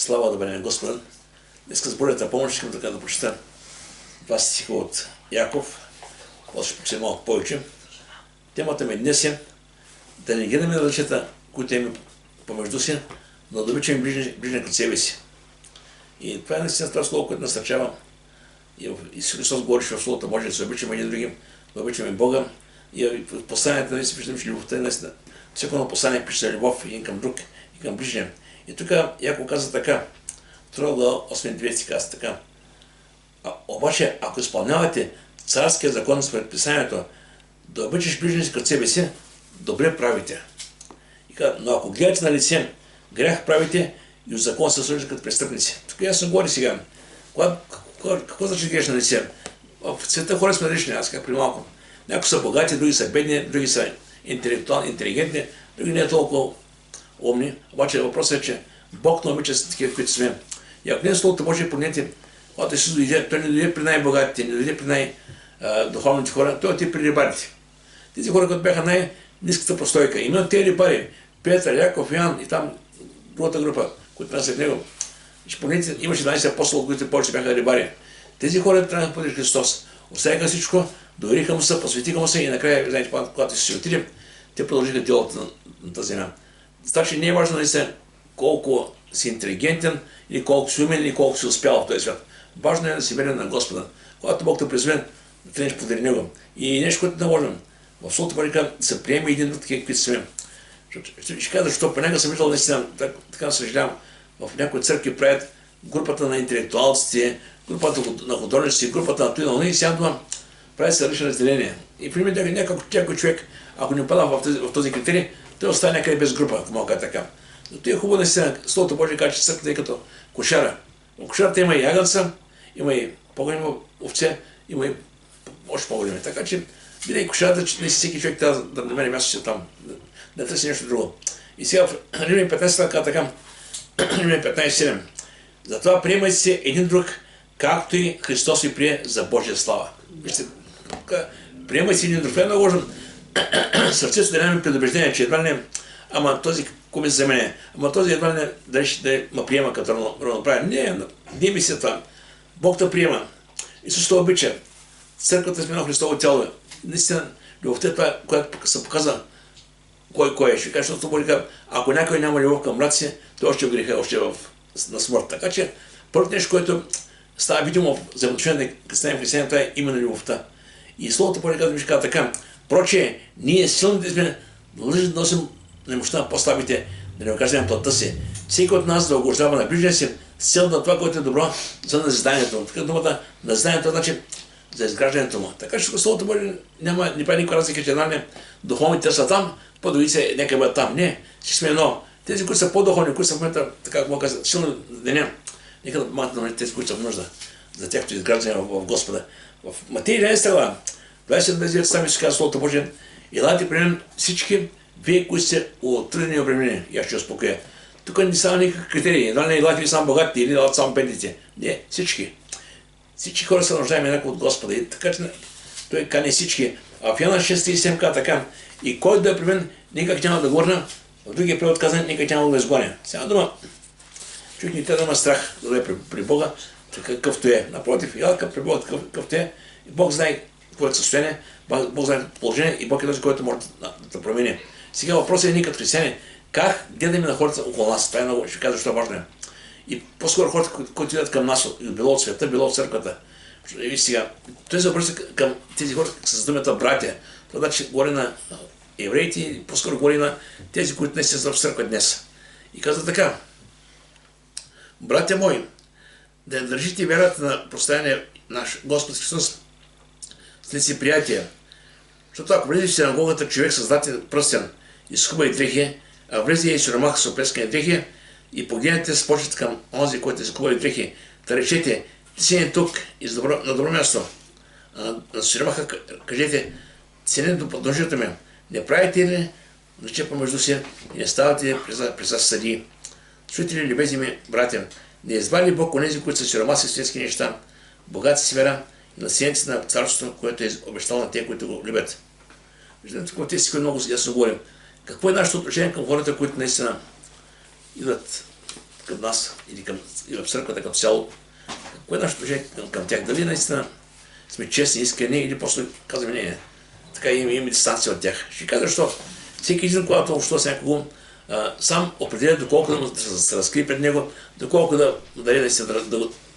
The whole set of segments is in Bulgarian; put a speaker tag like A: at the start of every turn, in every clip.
A: Слава да бъде на Господа. Днес с Божията помощ искам така да прочета два стиха от Яков. После ще прочета малко повече. Темата ми днес е да не гледаме на ръчета, които имаме помежду си, но да обичаме ближния като себе си. И това е наистина това слово, което насърчава. И Исус Христос говореше в словото, може да се обичаме един другим, да обичаме Бога. И в посланията ние си виждаме, че любовта е наистина. Всяко едно послание пише за любов един към друг и към ближния. И тук Яков каза така, 8-9 каза така. Обаче, ако изпълнявате царския закон с предписанието да обичаш ближния си като себе си, добре правите. И каза, но ако гледате на лице, грях правите и от закон се служите като престъпници. Тук ясно говори сега. Какво значи гледаш на лице? В света хора сме различни, аз как при малко. Някои са богати, други са бедни, други са интелектуални, интелигентни, други не е толкова умни. Обаче въпросът е, че Бог не обича с такива, които сме. И ако не Словото Божие понятие, когато Исус дойде, той не дойде при най-богатите, не дойде при най-духовните хора, той отиде при рибарите. Тези хора, които бяха най-ниската простойка. Именно тези рибари, Петър, Яков, Йоан и там другата група, които нас след него. Имаше 12 апостоли, които повече бяха рибари. Тези хора трябва да бъде Христос. Оставиха всичко, довериха му се, посветиха му се и накрая, знаете, когато си отиде, те продължиха делото на тази земя. Значи не е важно да се колко си интелигентен, или колко си умен, или колко си успял в този свят. Важно е да си верен на Господа. Когато Бог те призове, да тренеш подари Него. И нещо, което не можем. В Словото Божие да се приеме един друг такива, каквито сме. Ще кажа, защото понякога съм виждал наистина, така съжалявам, в някои църкви правят групата на интелектуалците, групата на художниците, групата на това, и сега дома правят се различни разделения. И примерно някой човек, ако не пада в този критерий, той остане някъде без група, ако мога така. Но това е хубаво наистина, Словото Божие каже, че църквата е като кошара. В кошарата има и ягънца, има и по-големи овце, има и още по-големи. Така че, бидей кошарата, че не си всеки човек трябва да намери място си там, да търси нещо друго. И сега в Римляни 15 така, Римляни 15:7. Затова приемайте се един друг, както и Христос ви прие за Божия слава. Вижте, приемайте се един друг. Това е много важно. Сърцето да нямаме предубеждение, че едва не ама този куми за мен, ама този едва не да ме приема като равноправен. Не мисля това. Бог те приема. Исус те обича. Църквата е едно Христово тяло. Наистина, любовта е това, която се показа кой е. Ще кажа, защото Бог казва, ако някой няма любов към брат си, той още в греха, още на смърт. Така че, първото нещо, което става видимо в взаимоотношението на християни, това е именно любовта. И Словото Божие казва, ще казва така. Проче, ние силните сме длъжни да носим немощта на по-слабите, да не окажем плътта си. Всеки от нас да угождава на ближния си с цел на това, което е добро за назиданието му. Така думата назиданието значи за изграждането му. Така че Словото Божие не прави никаква разлика, че духовните са там, по-другите нека бъдат там. Не, ще сме едно. Тези, които са по-духовни, които са в момента, така какво казват, силно деня, нека да помагат на тези, които са в нужда за тяхното изграждане в Господа. В Матей 11 глава, 29 сами се казва Словото Божие, елате при мен всички, вие, които сте утрудени и обременени, и аз ще успокоя. Тук не става никакъв критерий, едва не елате ви само богатите или елате само бедните. Не, всички. Всички хора се нуждаем еднакво от Господа. И така че той кани всички. А в Йоанна 6:37 казва така, и който да е при мен, никак няма да горна, в другия превод казва, никак няма да изгоня. Сега дума, човек не трябва да има страх да е при Бога, какъвто е. Напротив, елка при Бога какъвто е, и Бог знае какво е състояние, Бог знае положение и Бог е този, който може да промени. Сега въпросът е ние като християни, как гледаме на хората около нас. Това е много, ще кажа, защо важно е. И по-скоро хората, които идват към нас, било от света, било от църквата. И сега, той се обръща към тези хора с думата братя. Това значи говори на евреите и по-скоро говори на тези, които не са в църква днес. И казва така, братя мои, да държите вярата на простояние наш Господ Христос с лице приятия. Защото ако влезе в синагогата човек с златен пръстен и с хубави дрехи, а влезе и сиромах с оплескани дрехи, и погледнете с почет към онзи, който е с хубави дрехи, да речете, ти си тук и на добро място. На сиромаха кажете, ценето подножието ме, не правите ли рече помежду си и не ставате при съдии. Чуйте ли, любезни ми братя, не избрали Бог онези, които са сиромаси с светски неща, богати с вера и наследници на царството, което е обещал на те, които го любят. Виждате, какво тези които много ясно говорим. Какво е нашето отношение към хората, които наистина идват към нас или в църквата като цяло, кое е нашето отношение към тях? Дали наистина сме честни, искрени или просто казваме не, така имаме дистанция от тях. Ще кажа, защо всеки един, когато общува с някого, сам определя доколко да се разкрие пред него, доколко да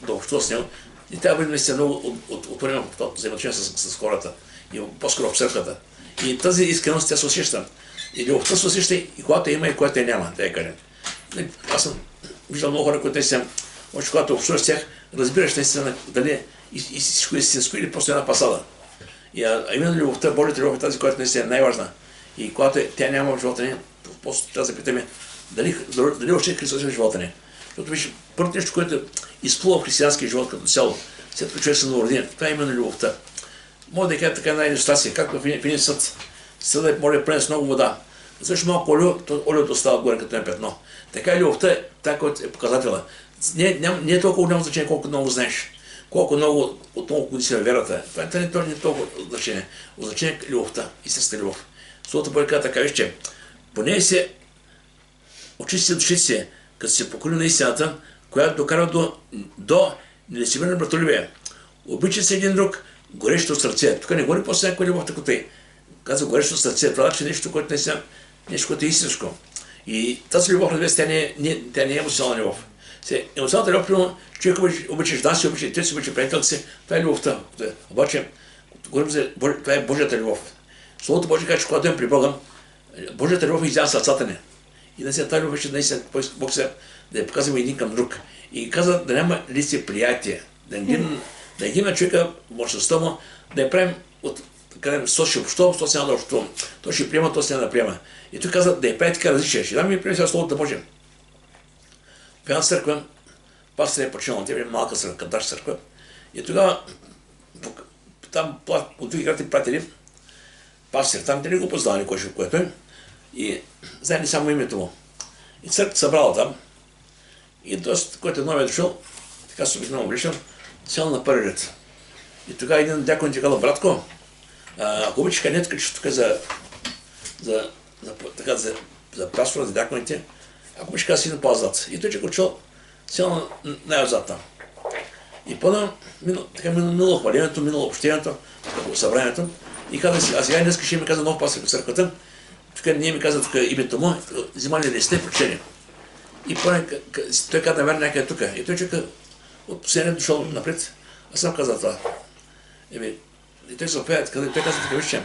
A: общува с него. И трябва да бъде наистина много отворено в взаимоотношение с хората, и по-скоро в църквата. И тази искреност тя се усеща. И любовта се усеща и когато има, и когато няма, да я кажем. Аз съм виждал много хора, които наистина, още когато общуваш с тях, разбираш наистина дали и всичко е истинско или просто една пасада. А именно любовта, Божията любов е тази, която наистина е най-важна. И когато тя няма в живота ни, после трябва да запитаме дали още Христос е в живота ни. Защото виж, първото нещо, което изплува в християнския живот като цяло, след като човек се новороден, това е именно любовта. Може да кажа така една иллюстрация, както в един съд. Съдът може да пренесе много вода. Също малко олиото става горе като петно. Така и любовта е така, която е показателна. Не е толкова голямо значение, колко много знаеш. Колко много години си на верата. Това не е толкова значение. Значение е любовта, истинска любов. Словото Божие казва така, виж, че поне се очисти душите си, като се покори на истината, която докара до нелесиване братолюбие. Обича се един друг, горещо сърце. Тук не говори после някаква любов, така тъй. Казва горещо сърце. Това е нещо, което е истинско. И тази любов, разбира се, тя не е емоционална любов. Емоционалната любов, примерно, човек обича жена си, обича детето си, обича приятелка си, това е любовта. Обаче, говорим за това е Божията любов. Словото Божие казва, че когато е при Бога, Божията любов изява сърцата ни. И наистина тази любов, наистина Бог се да я показваме един към друг. И казва да няма лице приятие, да ги на човека мощността му, да я правим от то ще общувам, то се няма да общувам. То ще приема, то се няма да приема. И той каза да я прави така различие. Ще дам ми пример сега Словото Божие. В една църква, пастор е починал, тя е малка църква, канташ църква. И тогава там от други град пратили пастор, там те не го познавали кой ще което е. И знаели само името му. И църквата събрала там. И доста, който нови е дошъл, така се обикновено обличал, сел на първи ред. И тогава един дякон ти казал, братко, ако обичаш канетка, че тук за пастора, за дяконите, ако обичаш каза си на по-азад. И той че го чул, сел най-азад там. И минало хвалението, минало общението, събранието. И каза си, а сега днес ще ми каза нов пастор в църквата. Тук ние ми каза името му, взимали ли сте прочени. И той каза, наверно, някъде тук. И той чека от последния дошъл напред. Аз съм казал това. И той се опеят, той каза така, виж, че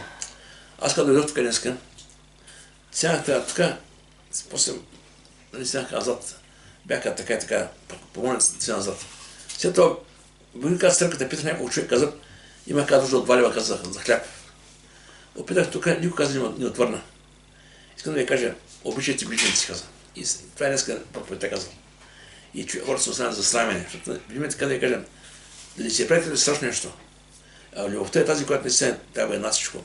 A: аз като дойдох тук днеска, сядах тук, после сядах назад. Бяха така и така, помоля си назад. След това, бъде каза църквата, питах няколко човек, каза, има каза да отвалява каза за хляб. Опитах тук, никой каза не отвърна. Искам да ви кажа, обичайте ближните си, каза. И това е днеска проповедта казал. И хората се останат за срамене, защото виждаме така да ви кажем, да ли се правите да страшно нещо. А любовта е тази, която не се трябва една всичко.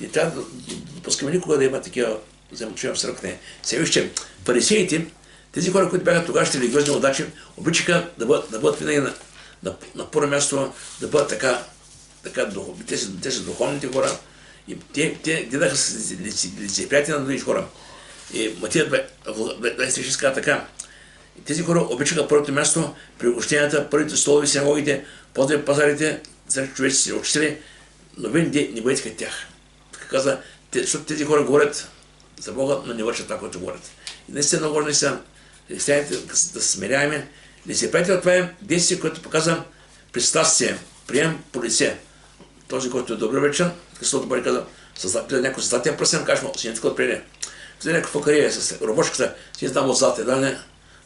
A: И не трябва да допускаме никога да има такива взаимоотношения в църквата. Сега вижте, фарисеите, тези хора, които бяха тогавашните религиозни водачи, обичаха да бъдат винаги на първо място, да бъдат така те са духовните хора. И те гледаха с лицеприятия на други хора. И Матия 26 казва така. И тези хора обичаха първото място при угощенията, първите столови, синагогите, после пазарите, човечци учители, но вие не бъдете като тях. Така каза, защото тези хора говорят за Бога, но не вършат това, което говорят. И наистина много наистина християните да се смиряваме. Лицеприятел, това е действие, което показва пристрастие, прием по лице. Този, който е добровечен, Христос Божи каза, някой създател пръсен, кажем, си не така отпреди. Взе някаква факария с робошката, си не знам отзад,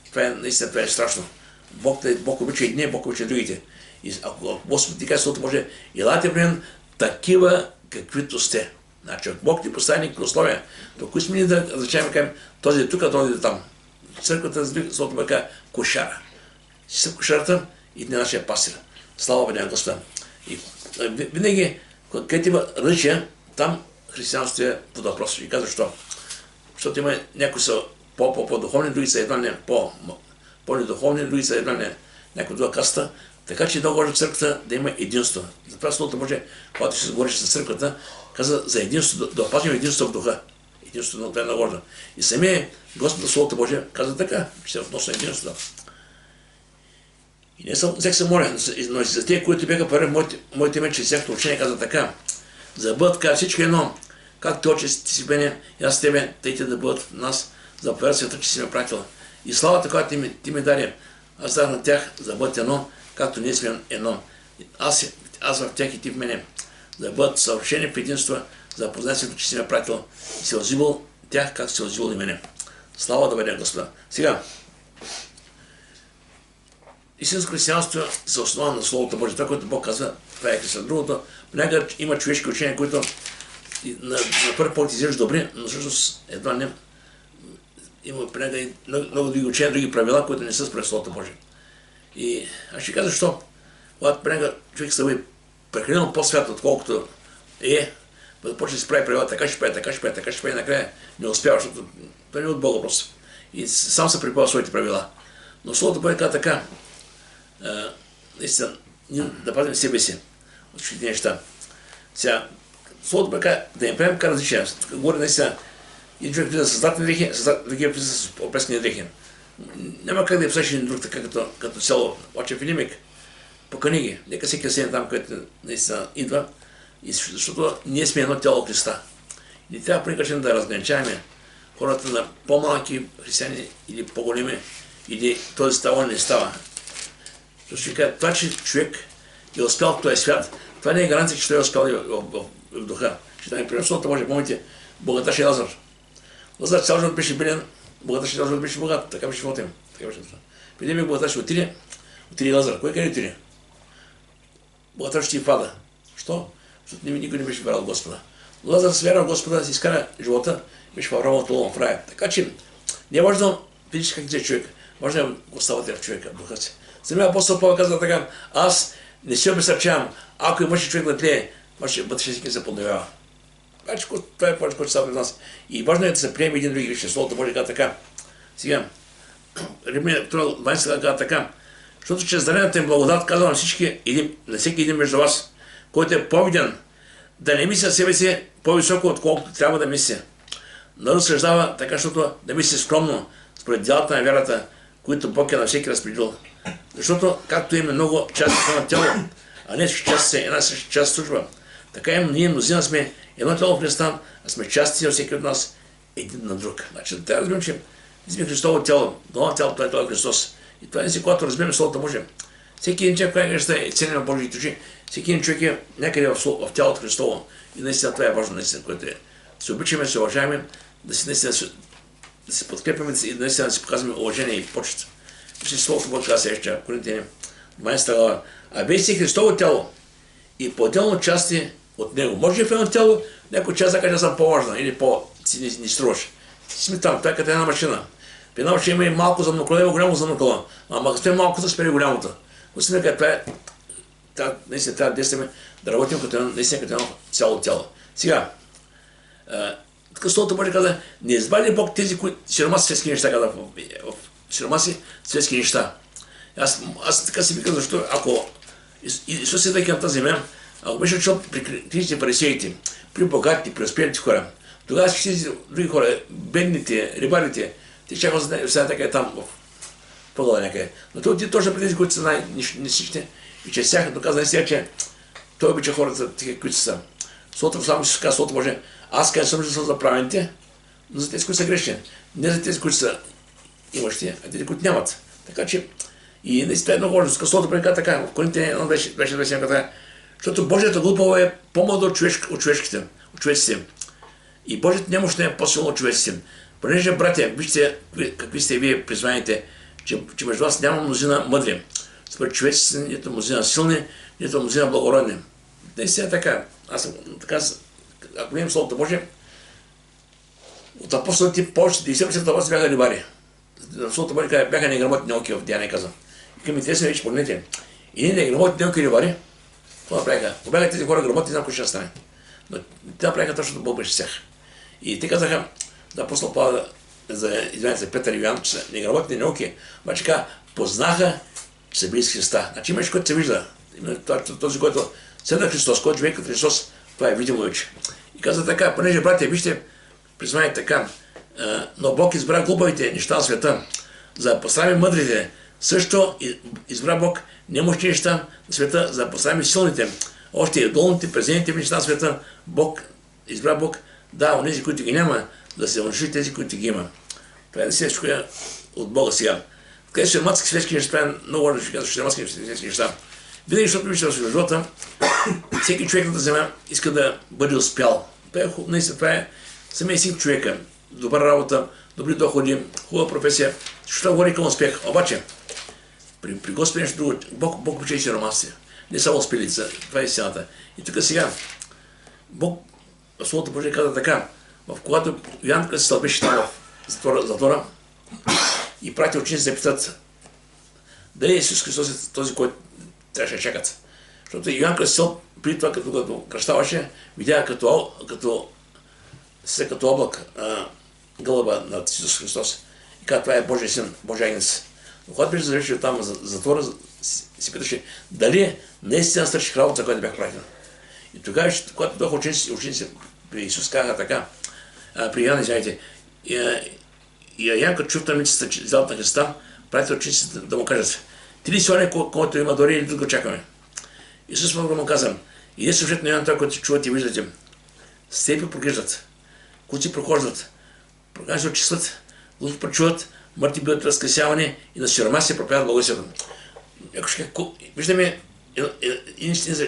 A: това е наистина страшно. Бог обича едни, Бог обича другите. И ако Господ ти казва, Словото Божие, елате при мен такива, каквито сте. Значи, Бог ти постави някакви условия, то кои сме ни да различаваме, кажем, този е тук, а този е там. Църквата, Словото Божие казва, кошара. Си са в кошарата и не нашия пастир. Слава бъде на Господа. И винаги, където има различия, там християнството е под въпрос. И казва, защо? Защото има някои са по-духовни, други са едва не по-недуховни, други са едва не някои друга каста. Така че много важно в църквата да има единство. Затова Словото Божие, когато се говориш с църквата, каза за единство, да опазим единство в духа. Единството е много важно. И самия Господ Словото Божие каза така, че се относно единството. И не съм, всеки се моля, но за тези, които бяха първи, моите име, че всяко учение каза така, за да бъдат така всички едно, както Отче си мене, и аз с тебе, тъй да бъдат в нас, за да повярват света, че си ме пратил. И славата, която ти ми даде, аз дадах на тях, за да бъдат едно, както ние сме едно. Аз в тях и ти в мене, за да бъдат съвършени в единство, за да познаят света, че си ме пратил и се озивал тях, както се озивал и мене. Слава да бъде, Господа. Сега, истинско християнство се основа на Словото Божие. Това, което Бог казва, това е християн. Другото, понякога има човешки учения, които на първи поглед изглеждат добри, но всъщност едва не. Има понякога и много други учения, други правила, които не са според Словото Божие. И аз ще кажа, защо. Когато понякога човек се бъде прекалено по-свят, отколкото да почне да се прави правила, така ще прави, накрая не успява, защото това не е от Бога просто. И сам се припава своите правила. Но Словото Божие казва така, наистина, да пазим себе си от всички неща. Сега, Словото Божие казва да им правим така различия. Тук говори наистина, един човек влиза с създателни дрехи, другия влиза с опрескани дрехи. Няма как да я псаш един друг така като цяло. Обаче Филимик, покани ги. Нека всеки седне там, където наистина идва, защото ние сме едно тяло Христа. И не трябва по никакъв начин да разграничаваме хората на по-малки християни или по-големи, или този става не става. Защото ще кажа, това, че човек е успял в този свят, това не е гаранция, че той е успял в духа. Ще даме пример, защото може да помните богаташ и Лазар. Лазар цял живот беше беден, богаташ цял живот беше богат, така беше живота им. Преди ми богаташ отиде Лазар. Кой къде отиде? Богаташ ще и пада. Що? Защото никой не беше вярвал Господа. Лазар се вярвал Господа, си изкара живота, беше в Аврамовото лоно в рая. Така че не е важно видиш как е човек, важно е оставате в човека, в духа си. Самия апостол Павел казва така, аз не се обесърчавам, ако имаше човек да тлее, вътрешния си се подновява. Това е повече, което става пред нас. И важно е да се приеме един други вижте. Словото Божие казва така. Сега, Римляни 12 казва така, защото чрез дарената им благодат казвам на всички, на всеки един между вас, който е повиден, да не мисля себе си по-високо, отколкото трябва да мисля. Да разсъждава така, защото да мисли скромно, според делата на вярата, които Бог е на всеки разпределил. Защото, както има много части на тяло, а не всички части са една съща част служба, така и ние мнозина сме едно тяло в Христа, а сме части от всеки от нас един на друг. Значи, трябва да разберем, че ние сме Христово тяло, главно тяло, това е това Христос. И това е си, когато разберем Словото Божие. Всеки един човек, който е ценен в Божиите очи, всеки един човек е някъде в тялото Христово. И наистина това е важно, наистина, което е. Да се обичаме, да се уважаваме, да се подкрепяме и наистина да си показваме уважение и почет. Вижте, Словото Божие казва сега, Коринтияни 12 глава. А вие сте Христово тяло и по-отделно части от него. Може ли в едно тяло някой част да каже, съм по-важна или по-си не струваш. Сме там, това е като една машина. В една машина има и малко замнокола, има голямо замнокола. Ама като сме малко да спери голямото. Наистина, това е, наистина трябва да действаме, да работим като едно цяло тяло. Сега, така Словото Божие каза, не избави Бог тези, които сиромаси светски неща, каза в сиромаси светски неща. Аз така си викам, защото ако Исус е на тази земя, ако беше чул при критичните фарисеите, при богатите, при успелите хора, тогава всички други хора, бедните, рибарите, те чакат сега така е там в пъгъла някъде. Но той отиде точно при тези, които са най-нисични и че сяха доказа сега, че той обича хората, такива, които са. Словото само ще се казва, Словото Божие, аз казвам, че съм за правените, но за тези, които са грешни. Не за тези, които са имащи, а тези, които нямат. Така че и наистина едно важно, Словото Божие така, в Коринтияни беше 27 така, защото Божията глупава е по-младо от човеците. И Божията немощ не е по-силно от човеците. Понеже, братя, вижте какви сте вие призваните, че между вас няма мнозина мъдри. Според човеците нито мнозина силни, нито мнозина благородни. Наистина е така. Аз така, ако имам Словото Божие, от апостолите повече 90% от вас бяха рибари. Словото Божие бяха неграмотни науки в Деяния каза. И към интересно вече погледнете. И неграмотни науки рибари, това направиха. Ако бяха тези хора грамотни, знам кой ще стане. Но те направиха точно Бог беше с тях. И те казаха, да апостол Павел за Петър и Йоан, че са неграмотни науки, обаче така познаха, че са били с Христа. Значи имаш, който се вижда. Този, който седна Христос, който живее като Христос, това е видимо вече. И каза така, понеже, братя, вижте, признайте така, но Бог избра глупавите неща на света, за да постави мъдрите, Също избра Бог немощни неща на света, за да поставим силните. Още и долните, презените неща на света, избра Бог, да, онези, които ги няма, да се унищожи тези, които ги има. Това е да се от Бога сега. Къде са шерматски светски неща, много важно ще казвам, шерматски светски неща. Винаги, защото вижте в живота, всеки човек на тази земя иска да бъде успял. Това е самия си човека. Добра работа, добри доходи, хубава професия. Защото говори към успех. Обаче, при Господи нещо друго. Бог учи шерматци. Не само успелица. Това е истината. И тук сега, Бог в Словото Божие каза така, когато Йоан Кръстител беше там в затвора и прати ученици да питат дали Исус Христос е този, който трябваше да чакат. Защото Йоан Кръстител преди това, като кръщаваше, видя като облак гълъба над Исус Христос. И каза, това е Божия син, Божия агнец. Но когато беше завършил там в затвора, си питаше дали наистина свърших работа, която бях пратен. И тогава, когато дойдоха ученици при Исус казаха така, при Йоан, извиняйте, и Ян, като чув тъмницата, залата на Христа, прати учениците да му кажат, ти ли си оня, който има дори или друго чакаме? Исус му каза, и е сюжет на Йоан, това, който чувате и виждате, слепи прогреждат, куци прохождат, прогани се отчислят, глухи прочуват, мъртви биват възкресявани и на сирома се проповядват благовестието. Виждаме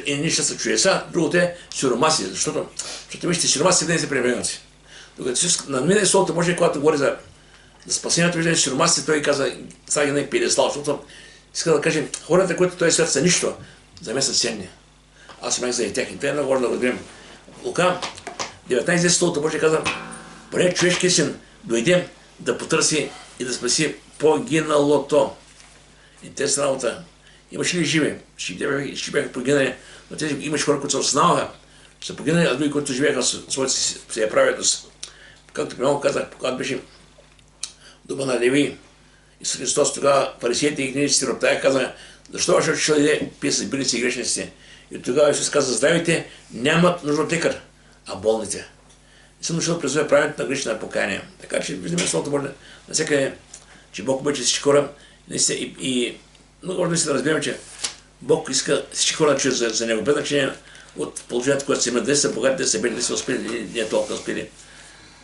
A: и неща са чудеса, другото е сиромаси, защото вижте, сиромаси винаги са пренебрегнати. Докато на мен Словото Божие, когато говори за спасението, виждаме сиромаси, той каза, саги на пиедестал, защото иска да каже, хората, които този свят са нищо, за мен са ценни. Аз имах за и тях. И това е много важно да разберем. Лука 19 Словото Божие каза, поне човешки син дойде да потърси и да спаси погиналото. Интересна работа. Имаше ли живи? Ще бяха погинали, но тези имаше хора, които се осъзнаваха, че са погинали, а други, които живееха своята си праведност. Както примерно казах, когато беше дома на Леви, Исус Христос, тогава фарисеите и книжниците роптаха, казаха, защо вашето ще даде писа, били си грешниците? И тогава Исус каза, здравите нямат нужда от лекар, а болните. И съм дошъл да призове правенето на грешни на покаяние. Така че виждаме Словото Божие навсякъде, че Бог обича всички хора и много важно да разберем, че Бог иска всички хора да чуят за Него, без значение от положението, което са имат, дали са богати, дали са бедни, дали са успели, или не толкова успели.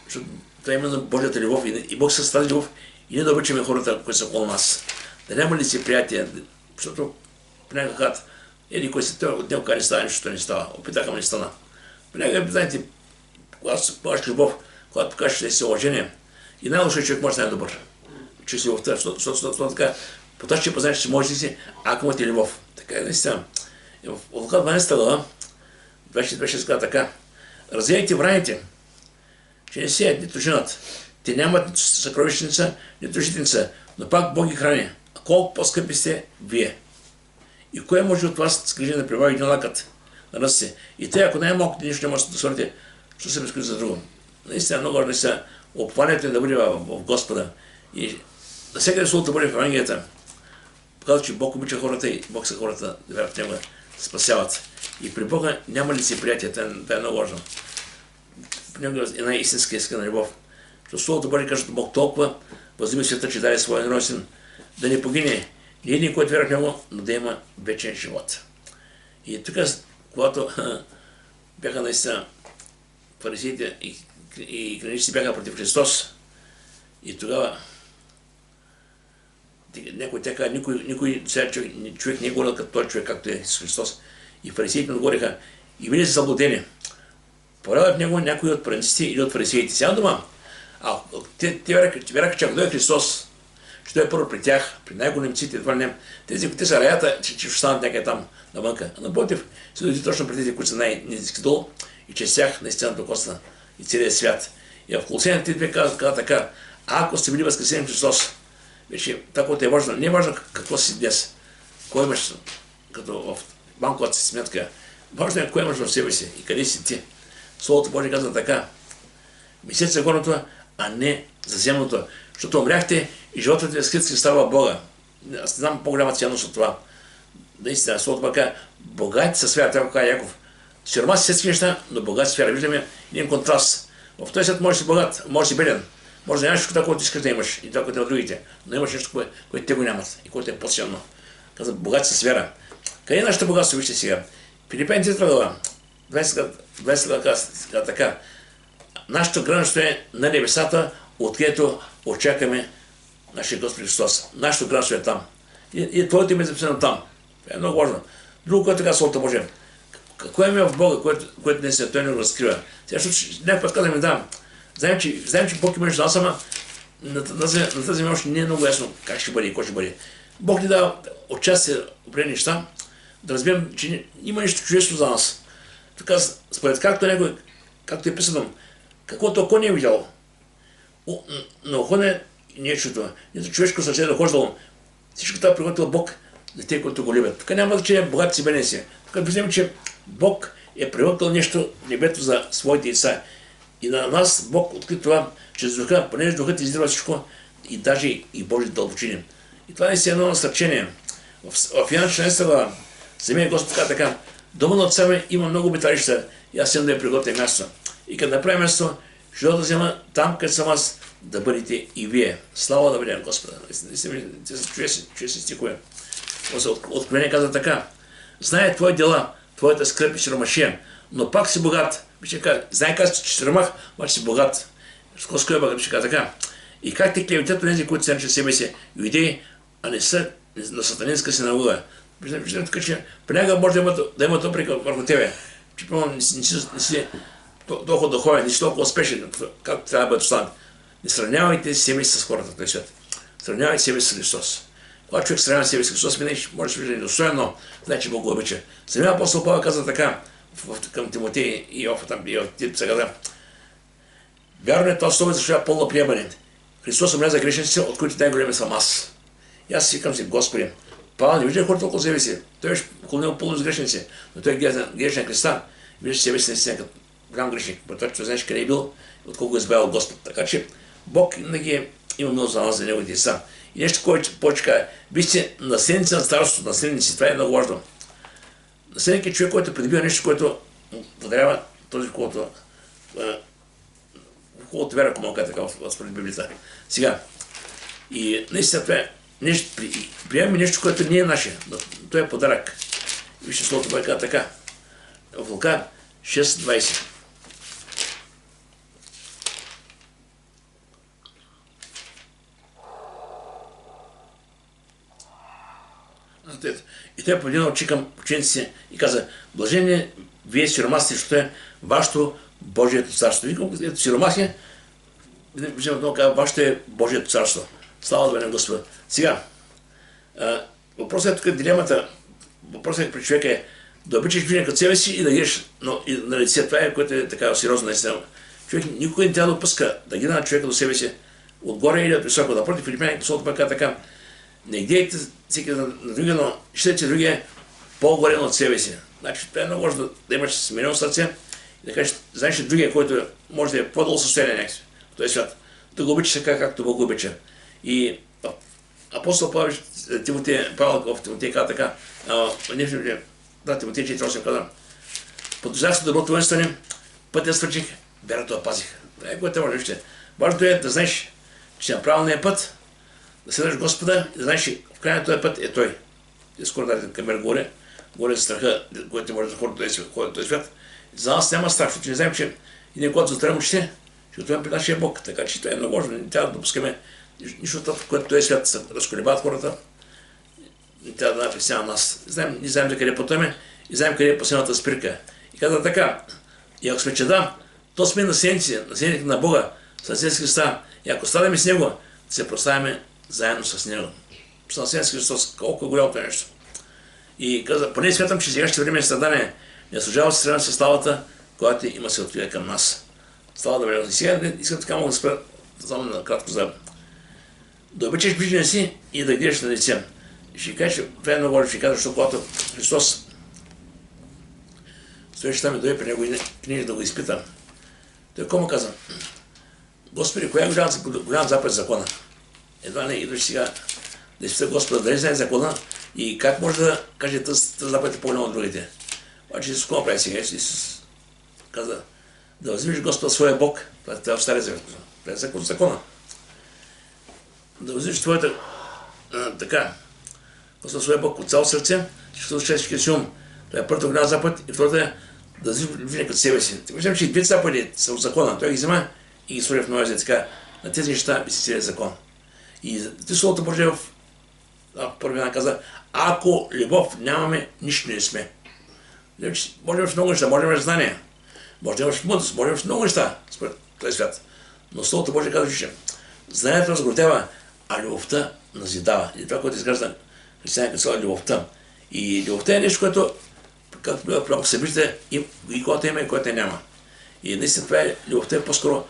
A: Защото това е именно Божията любов и Бог с тази любов и ние да обичаме хората, които са около нас. Да няма ли си приятия, защото понякога казват, еди кой си той, от него не става нещо, не става, опитаха ме не стана. Понякога, знаете, когато покажеш любов, когато покажеш си уважение, и най-лошият човек може да е най-добър. Чрез любовта, защото така, по това ще познаеш, че можеш да си, ако имате любов. Така е наистина. В Лука 12 глава, 26 казва така, развейте враните, че не сеят, нито женат. Те нямат нито съкровищница, нито житница, но пак Бог ги храни. А колко по-скъпи сте вие? И кое може от вас скрижи да прибави един лакът на ръцете? И те, ако най-малко нищо не може да свърте, що се безкрити за друго? Наистина, много важно са обхването да бъде в Господа. И навсякъде Словото Божие в Евангелията показва, че Бог обича хората и Бог са хората да вярват в Него, да спасяват. И при Бога няма ли си приятие? Това е много важно. При Него е една истинска искрена любов. Защото Словото Божие казва, че Бог толкова възлюби света, че даде своя единороден син, да не погине ни един, който вярва в Него, но да има вечен живот. И тук, когато бяха наистина фарисеите и книжниците бяха против Христос, и тогава някой така, никой човек не е говорил като той човек, както е с Христос. И фарисеите му говориха, и били са заблудени. Повярват в Него някои от пранците или от фарисеите. Сега дома, те вярваха, че ако дойде Христос, че той е първо при тях, при най-големците, тези, които са раята, че ще станат някъде там навънка. А напротив, се дойде точно при тези, които са най-низки долу и че с тях наистина докосна и целият свят. И в Колосяните две казва така, ако сте били възкресени Христос, вече това, което е важно, не е важно какво си днес, кой имаш като в банковата си сметка, важно е кой имаш в себе си и къде си ти. Словото Божие казва така, мислете за горното, а не за земното, защото умряхте и животът ви е скрит с става Бога. Аз не знам по-голяма ценност от това. Наистина, Словото Божие казва, богати са свята, така казва Яков. Сирома си светски неща, но богати сфера. Виждаме един контраст. В този свят може да си богат, може да си беден. Може да нямаш всичко това, което искаш да имаш и това, което има другите, но имаш нещо, което те го нямат и което е по-силно. Каза, богат с вяра. Къде е нашето богатство? Вижте сега. Филипяните 3 глава, 20 глава казва така. Нашето гражданство е на небесата, откъдето очакваме нашия Господ Христос. Нашето гражданство е там. И твоето име е записано там. Това е много важно. Друго, което така Словото Божие. Какво е в Бога, което не се той не го разкрива? Сега, защото някой път казваме, да, знаем, че Бог има между нас, ама на тази земя още не е много ясно как ще бъде и кой ще бъде. Бог ни дава отчасти определени неща, да разберем, че има нещо чудесно за нас. Така, според както е писано, каквото око не е видяло, на око не е чуто, нито човешко сърце е дохождало. Всичко това приготвил Бог за те, които го любят. Тук няма значение богат си беден си. Тук виждаме, че Бог е приготвил нещо в небето за своите деца. И на нас Бог откри това, чрез духа, понеже духът излива всичко и даже и Божите дълбочини. И това е едно насърчение. В Ян 16 глава, самия Господ така, дома на отца ми има много обиталища и аз съм да я приготвя място. И като направя място, ще да взема там, където съм аз, да бъдете и вие. Слава да бъде на Господа. Те са чудесни стихове. Откровение казва така. Знае твои дела, твоята скръп и сиромашия, но пак си богат. Знае казва, че сиромах, обаче си богат. Скоро е богат, ще кажа така. И как те клеветят онези, които се наричат себе си юдеи, а не са на сатанинска синагога. Виждам така, че понякога може да имат опрека върху тебе. Че не си толкова духовен, не си толкова успешен, както трябва да бъде останат. Не сравнявайте себе си с хората в този свят. Сравнявайте себе си с Христос. Когато човек сравнява себе си с Христос, винаги може да се вижда недостоен, но знае, че Бог го обича. Самия апостол Павел каза така към Тимотей и в Тит сега. Вярно е това слово, защото пълно приемане. Христос умря за грешниците, от които най-големи съм аз. И аз си си, Господи, Павел не вижда хората около себе си. Той беше около него пълно с грешници, но той гледаше на Христа, вижда себе си наистина като голям грешник. Protože той знаеш къде е бил, отколко е избавил Господ. Така че Бог винаги има милост за нас, за неговите деца. И нещо, което повече каже, вижте, наследници на старостото, наследници, това е много важно. Наследник е човек, който придобива нещо, което подарява този, който вяра, ако мога така, според Библията. Сега, и наистина това е нещо, приемаме нещо, което не е наше, но това е подарък. Вижте Словото Божие казва така, в Лука 6:20. И той подигна очи към учениците и каза, блажени вие сиромасите, защото е вашето Божието царство. Викам, сиромахи, виждам отново казва, вашето е Божието царство. Слава да бъде на Господа. Сега, въпросът е тук дилемата, въпросът е при човека е да обичаш ближния като себе си и да геш на лице. Това е, което е така сериозно наистина. Човек никога не трябва да допуска да гледа на човека до себе си отгоре или от високо. Напротив, Филипяни посолта пък така. Не гледайте всеки на другия, но щете другия по-горе от себе си. Значи, това е много важно да имаш сменено сърце и да кажеш, знаеш ли другия, който може да е по-долу състояние някакси в този свят, да го обичаш така, както Бог го обича. И апостол Павел в Тимотей каза така, Тимотей 4:8 каза, поддържах се доброто воинстване, пътя свърших, вярата я пазих. Това е което може, вижте. Важното е да знаеш, че на правилния път, да следваш Господа и да знаеш, че в крайна този път е Той. И скоро дадете камер горе за страха, който може да ходят в този свят. За нас няма страх, защото не знаем, че и ние, когато затворим очите, ще отиваме при нашия Бог. Така че това е много важно. Не трябва да допускаме нищо, в което този свят се разколебават хората. Не трябва да пресява нас. Не знаем за къде потъме и знаем къде е последната спирка. И казва така, и ако сме чеда, то сме наследници на Бога, с Христа. И ако станем с Него, се прославяме заедно с Него. Наследник Христос, колко е голямо това нещо. И каза, поне смятам, че сегашното време е страдание. Не служава се сравнено с славата, която има се отвива към нас. Слава да бъде. И сега искам така мога да спра, само накратко да обичаш ближния си и да гледаш на лице. И ще кажа, че това е много важно, ще кажа, защото когато Христос стоеше там и дойде при него и книга да го изпита. Той кому каза, Господи, коя е голям запад закона? Едва не идваш сега да изпита Господа, дали знае закона и как може да каже тази запад е по-голяма от другите. Обаче Исус какво прави сега? Исус каза, да възмиш Господа своя Бог, това е в Стария Завет. Това е закона. да възлиш твоята така, да своя Бог от цяло сърце, всички си ум. Това е първата голяма заповед и втората е да взиш винаги като себе си. Виждам, че и двете заповеди са от закона. Той ги взема и ги сложи в Новия Завет. Така, на тези неща ви си целият закон. И Словото Божие в първина каза, ако любов нямаме, нищо не сме. Може да имаш много неща, може да имаш знания, може да имаш мъдрост, може да имаш много неща според този свят. Но Словото Божие казва, че знанието разгордява, а любовта назидава. И това, което изгражда християни, като любовта. И любовта е нещо, което, ако се вижда, и когато има, и когато няма. И наистина това е любовта, по-скоро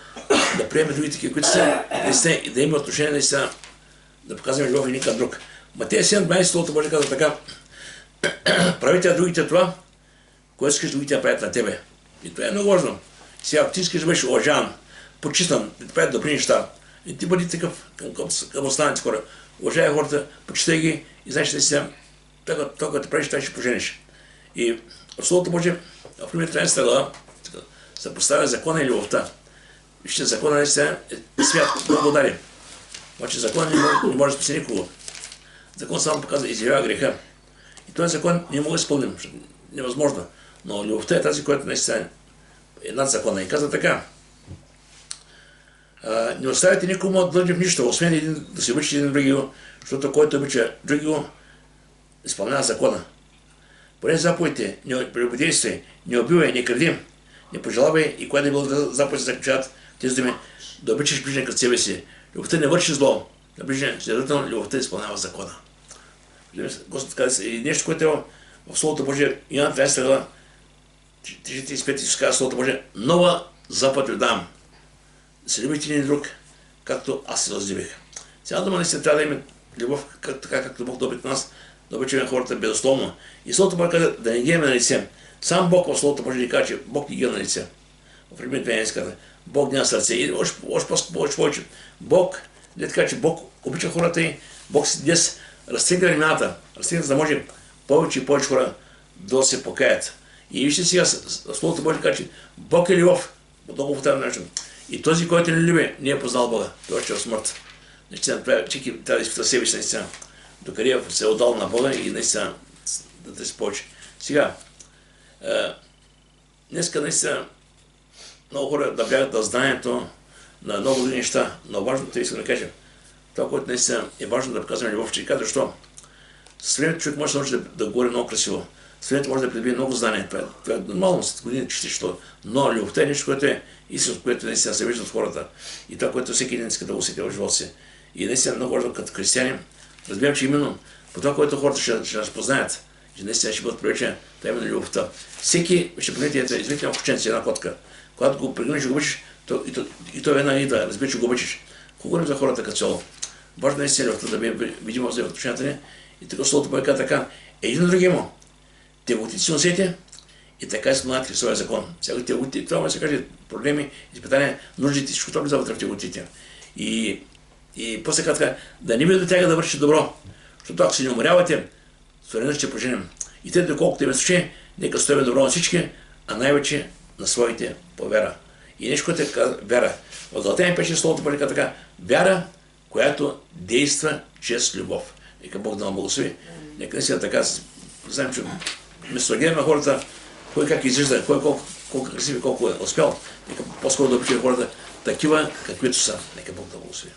A: да приеме другите такива, които са, и да има отношение, наистина, да показваме любов и никак към друг. Матея 7:12, Словото Божие казва така, правите на другите това, което искаш другите да правят на тебе. И това е много важно. Сега, ако ти искаш да бъдеш уважаван, почитан, да ти правят добри неща, и ти бъди такъв към останалите хора. Уважавай хората, почитай ги и знаеш, че си това, което правиш, това ще пожениш. И в Словото Божие, в пример 13 глава, се поставя закона и любовта. Вижте, закона наистина е свят, много дари. Обаче закон не може да спаси никого. Закон само показва, изявява греха. И този закон не мога да изпълним, защото невъзможно. Но любовта е тази, която наистина е над закона. И казва така, не оставяйте никому длъжни в нищо, освен да се обичате един другиго, защото който обича другиго, изпълнява закона. Поне заповедите, не прелюбодействай, не убивай, не кради, не пожелавай и когато е било заповед се заключават тези думи, да обичаш ближния като себе си. Любовта не върши зло, на ближния, следователно любовта изпълнява закона. Господ каза, и нещо, което е в Словото Божие, Йоан 20 глава, 35 Исус казва Словото Божие, нова заповед ви дам. Да се любите един друг, както аз се възлюбих. Сега дума наистина трябва да има любов, така както Бог да обича нас, да обичаме хората безусловно. И Словото Божие казва да не ги имаме на лице. Сам Бог в Словото Божие ни казва, че Бог ни ги има на лице. В Римляни 12 казва, Бог няма сърце. И още повече. Бог, не така, че Бог обича хората и Бог си днес разтегна времената, за да може повече и повече хора да се покаят. И вижте сега, Словото Божие казва, че Бог е любов, много повтарям нещо. И този, който не люби, не е познал Бога. Той ще е в смърт. Наистина, човек трябва да изпита себе си, наистина, докъде се е отдал на Бога и наистина да се повече. Сега, днеска наистина много хора да бягат на знанието на много други неща, но важното искам да кажа, това, което наистина е важно да показваме любов, че казва, защо? С времето човек може да научи да говори много красиво. С времето може да придобие много знание. Това е нормално, след години четиш това. Но любовта е нещо, което е истинно, което наистина се вижда от хората. И това, което всеки един иска да усети в живота си. И наистина много важно като християни, разбирам, че именно по това, което хората ще разпознаят, че наистина ще бъдат привлечени, това е именно любовта. Всеки ще погледнете, извикне кученце, една котка. Когато го прегнеш и го обичаш, и той е една идея, разбира, че го обичаш. Говорим за хората като цяло. Важно е любовта да бъде видимо в отношенията ни. И така Словото Божие казва така, един на други му. Тяготите си носете и така изпълняват Христовия закон. Сега тяготите, това може да се каже проблеми, изпитания, нуждите, всичко това влиза вътре в тяготите. И после така, да не ви дотяга да върши добро, защото ако се не уморявате, створено ще поженем. И те, доколкото им случи, нека стоим добро на всички, а най-вече на своите по вера. И нещо, което е вяра. В Галатяни 5 Словото Божие казва така, вяра, която действа чрез любов. Нека Бог да нам благослови. Нека не си така, знаем, че гледаме хората, кой как изглежда, кой колко красив и колко е успял. Нека по-скоро да обичаме хората такива, каквито са. Нека Бог да благослови.